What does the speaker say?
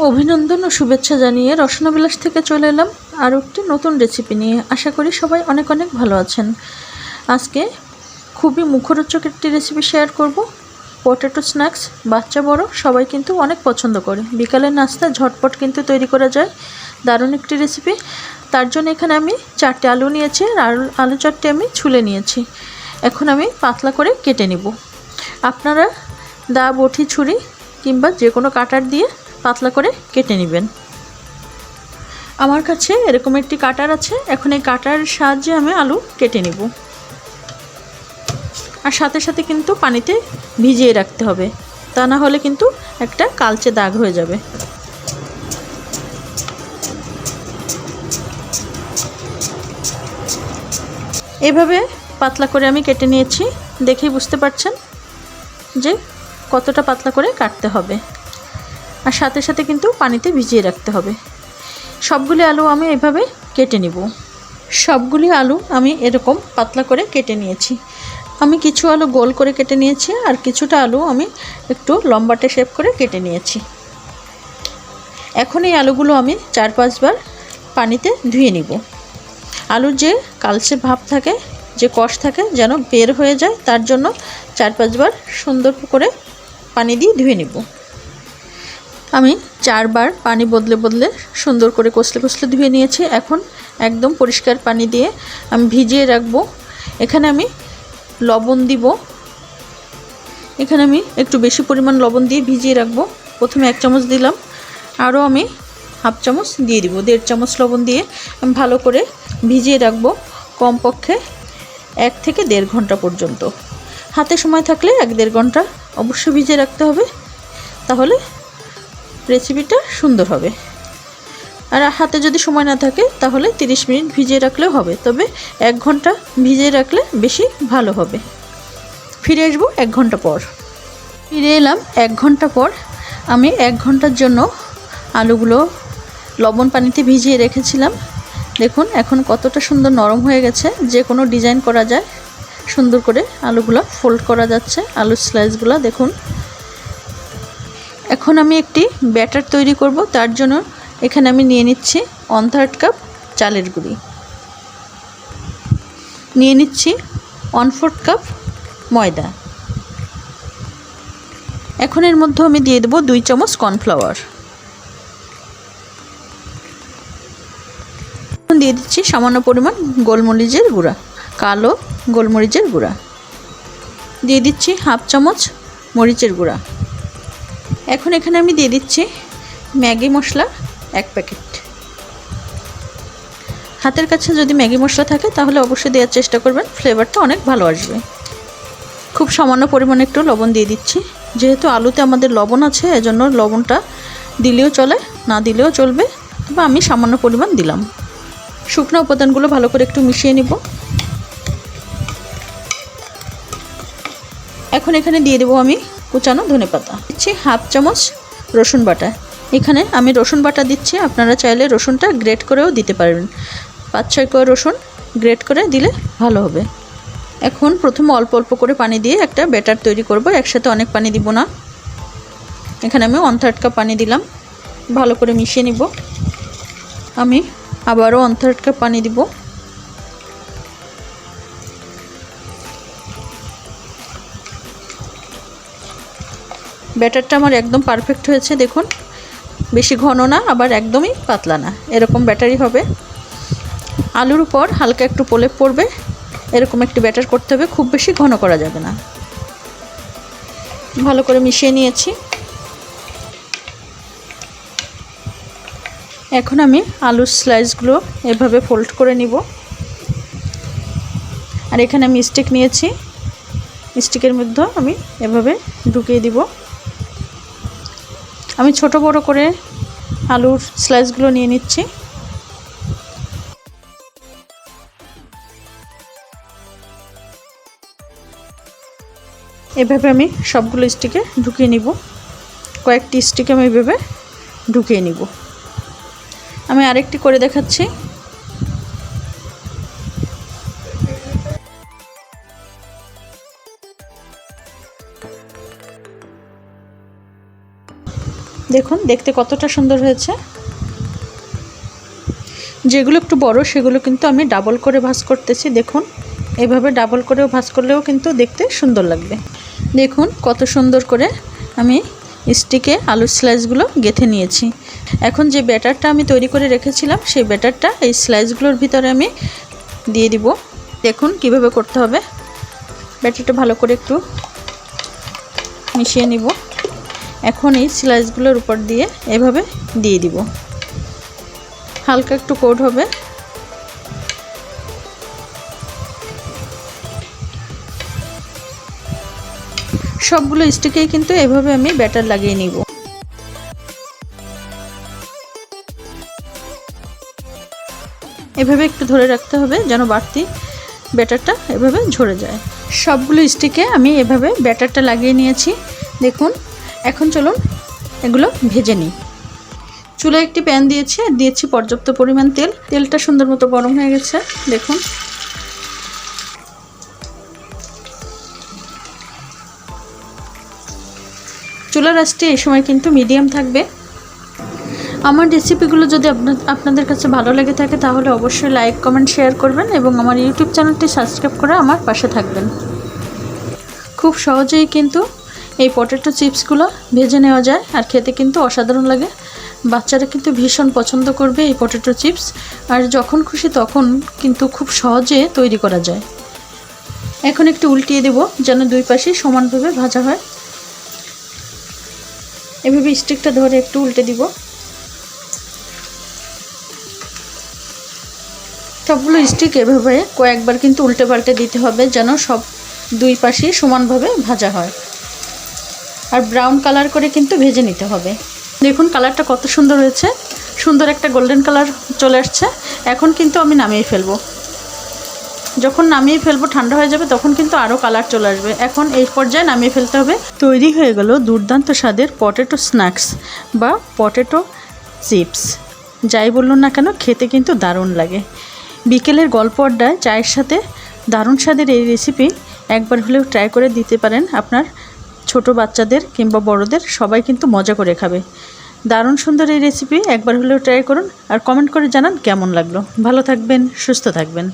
অভিনন্দন ও শুভেচ্ছা জানিয়ে রসনাবিলাস থেকে চলে এলাম আরও একটি নতুন রেসিপি নিয়ে। আশা করি সবাই অনেক অনেক ভালো আছেন। আজকে খুবই মুখরোচক একটি রেসিপি শেয়ার করব। পটেটো স্ন্যাক্স বাচ্চা বড় সবাই কিন্তু অনেক পছন্দ করে। বিকালের নাস্তা ঝটপট কিন্তু তৈরি করা যায়, দারুণ একটি রেসিপি। তার জন্য এখানে আমি 4টে আলু নিয়েছি আর আলু 4টে আমি ছুলে নিয়েছি। এখন আমি পাতলা করে কেটে নিব। আপনারা দা, বটি, ছুরি কিংবা যে কোনো কাটার দিয়ে পাতলা করে কেটে নেবেন। আমার কাছে এরকম একটি কাটার আছে। এখন এই কাটার সাহায্যে আমি আলু কেটে নেব। আর সাথে সাথে কিন্তু পানিতে ভিজিয়ে রাখতে হবে, তা না হলে কিন্তু একটা কালচে দাগ হয়ে যাবে। এভাবে পাতলা করে আমি কেটে নিয়েছি। দেখেই বুঝতে পারছেন যে কতটা পাতলা করে কাটতে হবে। আর সাথে সাথে কিন্তু পানিতে ভিজিয়ে রাখতে হবে। সবগুলি আলু আমি এভাবে কেটে নিব। সবগুলি আলু আমি এরকম পাতলা করে কেটে নিয়েছি। আমি কিছু আলু গোল করে কেটে নিয়েছি আর কিছুটা আলু আমি একটু লম্বাটে শেপ করে কেটে নিয়েছি। এখন এই আলুগুলো আমি 4-5 বার পানিতে ধুয়ে নিব। আলুর যে কালচে ভাব থাকে, যে কষ থাকে, যেন বের হয়ে যায়, তার জন্য 4-5 বার সুন্দর করে পানি দিয়ে ধুয়ে নিব। আমি 4 বার পানি বদলে বদলে সুন্দর করে কষলে কষলে ধুয়ে নিয়েছি। এখন একদম পরিষ্কার পানি দিয়ে আমি ভিজিয়ে রাখবো। এখানে আমি লবণ দিব। এখানে আমি একটু বেশি পরিমাণ লবণ দিয়ে ভিজিয়ে রাখবো। প্রথমে 1 চামচ দিলাম, আরও আমি হাফ চামচ দিয়ে দিব। 1.5 চামচ লবণ দিয়ে আমি ভালো করে ভিজিয়ে রাখবো, কমপক্ষে 1 থেকে 1.5 ঘন্টা পর্যন্ত। হাতে সময় থাকলে 1-1.5 ঘন্টা অবশ্যই ভিজিয়ে রাখতে হবে, তাহলে রেসিপিটা সুন্দর হবে। আর হাতে যদি সময় না থাকে তাহলে 30 মিনিট ভিজিয়ে রাখলেও হবে, তবে 1 ঘন্টা ভিজিয়ে রাখলে বেশি ভালো হবে। ফিরে আসবো 1 ঘন্টা পর। ফিরে এলাম 1 ঘন্টা পর। আমি 1 ঘন্টার জন্য আলুগুলো লবণ পানিতে ভিজিয়ে রেখেছিলাম। দেখুন এখন কতটা সুন্দর নরম হয়ে গেছে, যে কোনো ডিজাইন করা যায়। সুন্দর করে আলুগুলো ফোল্ড করা যাচ্ছে, আলুর স্লাইসগুলো দেখুন। এখন আমি একটি ব্যাটার তৈরি করব। তার জন্য এখানে আমি নিয়ে নিচ্ছি 1/3 কাপ চালের গুঁড়ি, নিয়ে নিচ্ছি 1/4 কাপ ময়দা। এখন এর মধ্যে আমি দিয়ে দেব 2 চামচ কর্নফ্লাওয়ার। দিয়ে দিচ্ছি সামান্য পরিমাণ গোলমরিচের গুঁড়া, কালো গোলমরিচের গুঁড়া। দিয়ে দিচ্ছি হাফ চামচ মরিচের গুঁড়া। এখন এখানে আমি দিয়ে দিচ্ছি ম্যাগি মশলা 1 প্যাকেট। হাতের কাছে যদি ম্যাগি মশলা থাকে তাহলে অবশ্যই দেওয়ার চেষ্টা করবেন, ফ্লেভারটা অনেক ভালো আসবে। খুব সামান্য পরিমাণে একটু লবণ দিয়ে দিচ্ছি। যেহেতু আলুতে আমাদের লবণ আছে, এজন্য লবণটা দিলেও চলে, না দিলেও চলবে, তবে আমি সামান্য পরিমাণ দিলাম। শুকনো উপাদানগুলো ভালো করে একটু মিশিয়ে নিব। এখন এখানে দিয়ে দেবো আমি কুচানো ধনেপাতা। দিচ্ছি হাফ চামচ রসুন বাটা। এখানে আমি রসুন বাটা দিচ্ছি, আপনারা চাইলে রসুনটা গ্রেট করেও দিতে পারবেন। 5-6 কোয়া রসুন গ্রেট করে দিলে ভালো হবে। এখন প্রথমে অল্প অল্প করে পানি দিয়ে একটা ব্যাটার তৈরি করব, একসাথে অনেক পানি দিব না। এখানে আমি 1/3 কাপ পানি দিলাম, ভালো করে মিশিয়ে নিব। আমি আবারও 1/3 কাপ পানি দিব। ব্যাটারটা আমার একদম পারফেক্ট হয়েছে, দেখুন। বেশি ঘন না, আবার একদমই পাতলা না, এরকম ব্যাটারই হবে। আলুর উপর হালকা একটু প্রলেপ পড়বে, এরকম একটু ব্যাটার করতে হবে, খুব বেশি ঘন করা যাবে না। ভালো করে মিশিয়ে নিয়েছি। এখন আমি আলুর স্লাইসগুলো এভাবে ফোল্ড করে নিব। আর এখানে আমি স্টিক নিয়েছি, স্টিকের মধ্যে আমি এভাবে ঢুকিয়ে দিব। আমি ছোট বড় করে আলুর স্লাইসগুলো নিয়ে নিচ্ছি। এভাবে আমি সবগুলো স্টিকে ঢুকিয়ে নিব। কয়েকটি স্টিকে আমি এভাবে ঢুকিয়ে নিব। আমি আরেকটি করে দেখাচ্ছি। দেখুন দেখতে কতটা সুন্দর হয়েছে। যেগুলো একটু বড় সেগুলো কিন্তু আমি ডাবল করে ভাঁজ করতেছি। দেখুন এভাবে ডাবল করেও ভাঁজ করলেও কিন্তু দেখতে সুন্দর লাগবে। দেখুন কত সুন্দর করে আমি স্টিকে আলুর স্লাইসগুলো গেঁথে নিয়েছি। এখন যে ব্যাটারটা আমি তৈরি করে রেখেছিলাম সেই ব্যাটারটা এই স্লাইসগুলোর ভিতরে আমি দিয়ে দিব। দেখুন কিভাবে করতে হবে। ব্যাটারটা ভালো করে একটু মিশিয়ে নিব। এখন এই স্লাইসগুলোর উপর দিয়ে এভাবে দিয়ে দিব। হালকা একটু কোট হবে। সবগুলো স্টিকেই কিন্তু এভাবে আমি ব্যাটার লাগিয়ে নিব। এভাবে একটু ধরে রাখতে হবে যেন বাড়তি ব্যাটারটা এভাবে ঝরে যায়। সবগুলো স্টিকে আমি এভাবে ব্যাটারটা লাগিয়ে নিয়েছি। দেখুন এখন চলুন এগুলো ভেজে নিই। চুলায় একটি প্যান দিয়েছি আর দিয়েছি পর্যাপ্ত পরিমাণ তেল। তেলটা সুন্দর মতো গরম হয়ে গেছে। দেখুন চুলার আঁচটি এই সময় কিন্তু মিডিয়াম থাকবে। আমার রেসিপিগুলো যদি আপনাদের কাছে ভালো লেগে থাকে তাহলে অবশ্যই লাইক কমেন্ট শেয়ার করবেন এবং আমার ইউটিউব চ্যানেলটি সাবস্ক্রাইব করে আমার পাশে থাকবেন। খুব সহজেই কিন্তু এই পটেটো চিপসগুলো ভেজে নেওয়া যায় আর খেতে কিন্তু অসাধারণ লাগে। বাচ্চারা কিন্তু ভীষণ পছন্দ করবে এই পটেটো চিপস। আর যখন খুশি তখন কিন্তু খুব সহজে তৈরি করা যায়। এখন একটু উল্টিয়ে দেব যেন দুই পাশে সমানভাবে ভাজা হয়। এভাবে স্টিকটা ধরে একটু উল্টে দিব। সবগুলো স্টিক এভাবে কয়েকবার কিন্তু উল্টে পাল্টে দিতে হবে যেন সব দুই পাশে সমানভাবে ভাজা হয়। আর ব্রাউন কালার করে কিন্তু ভেজে নিতে হবে। দেখুন কালারটা কত সুন্দর হয়েছে। সুন্দর একটা গোল্ডেন কালার চলে আসছে। এখন কিন্তু আমি নামিয়ে ফেলবো। যখন নামিয়ে ফেলবো ঠান্ডা হয়ে যাবে তখন কিন্তু আরও কালার চলে আসবে। এখন এই পর্যায়ে নামিয়ে ফেলতে হবে। তৈরি হয়ে গেল দুর্দান্ত স্বাদের পটেটো স্ন্যাক্স বা পটেটো চিপস। যাই বলুন না কেন খেতে কিন্তু দারুণ লাগে। বিকেলের গল্প আড্ডায় চায়ের সাথে দারুণ স্বাদের এই রেসিপি একবার হলেও ট্রাই করে দিতে পারেন। আপনার ছোট বাচ্চাদের কিংবা বড়দের সবাই কিন্তু মজা করে খাবে। দারুণ সুন্দর এই রেসিপি একবার হলেও ট্রাই করুন আর কমেন্ট করে জানান কেমন লাগলো। ভালো থাকবেন, সুস্থ থাকবেন।